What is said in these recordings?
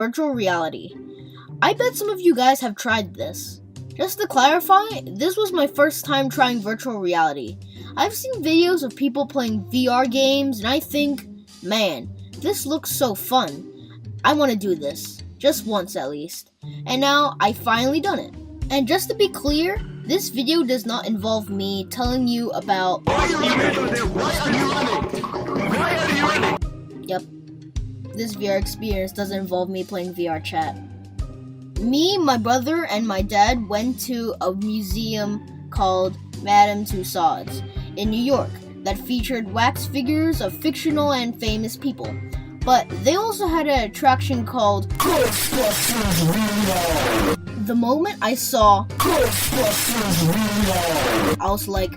virtual reality. I bet some of you guys have tried this. Just to clarify, this was my first time trying virtual reality. I've seen videos of people playing VR games and I think, man, this looks so fun. I want to do this, just once at least. And now I finally done it. And just to be clear, this video does not involve me telling you about Yep, this VR experience doesn't involve me playing VR chat. Me, my brother, and my dad went to a museum called Madame Tussauds in New York that featured wax figures of fictional and famous people. But they also had an attraction called The moment I saw I was like,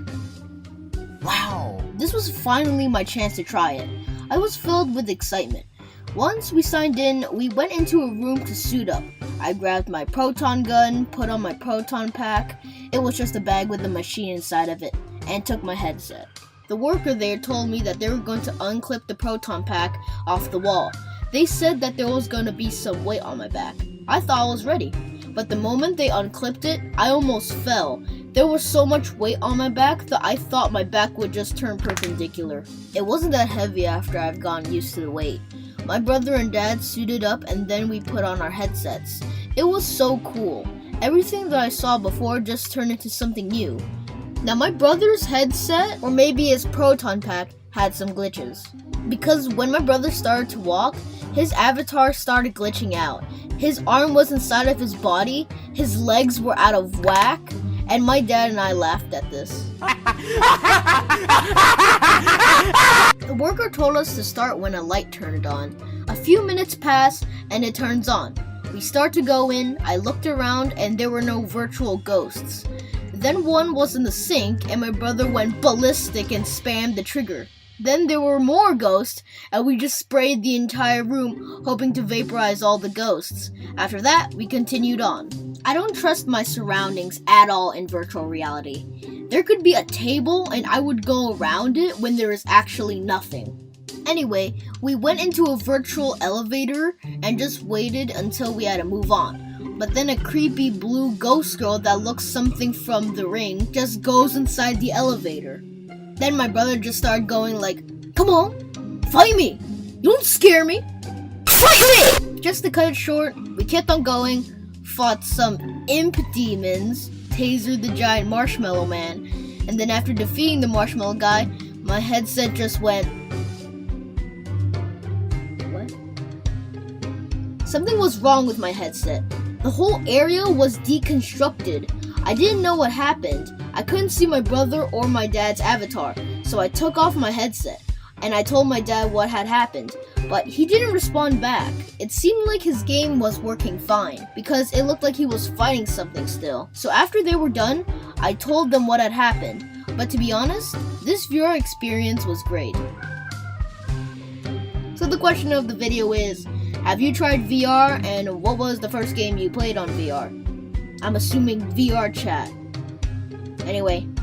wow, this was finally my chance to try it. I was filled with excitement. Once we signed in, we went into a room to suit up. I grabbed my proton gun, put on my proton pack, it was just a bag with a machine inside of it, and took my headset. The worker there told me that they were going to unclip the proton pack off the wall. They said that there was going to be some weight on my back. I thought I was ready, but the moment they unclipped it, I almost fell. There was so much weight on my back that I thought my back would just turn perpendicular. It wasn't that heavy after I've gotten used to the weight. My brother and dad suited up and then we put on our headsets. It was so cool. Everything that I saw before just turned into something new. Now my brother's headset, or maybe his proton pack, had some glitches. Because when my brother started to walk, his avatar started glitching out. His arm was inside of his body, his legs were out of whack, and my dad and I laughed at this. The worker told us to start when a light turned on. A few minutes pass and it turns on. We start to go in, I looked around and there were no virtual ghosts. Then one was in the sink and my brother went ballistic and spammed the trigger. Then there were more ghosts and we just sprayed the entire room hoping to vaporize all the ghosts. After that, we continued on. I don't trust my surroundings at all in virtual reality. There could be a table and I would go around it when there is actually nothing. Anyway, we went into a virtual elevator and just waited until we had to move on. But then a creepy blue ghost girl that looks something from The Ring just goes inside the elevator. Then my brother just started going like, come on, fight me! You don't scare me! Fight me! Just to cut it short, we kept on going, fought some imp demons, tasered the giant marshmallow man, and then after defeating the marshmallow guy, my headset just went... What? Something was wrong with my headset. The whole area was deconstructed. I didn't know what happened. I couldn't see my brother or my dad's avatar, so I took off my headset, and I told my dad what had happened, but he didn't respond back. It seemed like his game was working fine, because it looked like he was fighting something still. So after they were done, I told them what had happened, but to be honest, this VR experience was great. So the question of the video is, have you tried VR, and what was the first game you played on VR? I'm assuming VR chat. Anyway, bye.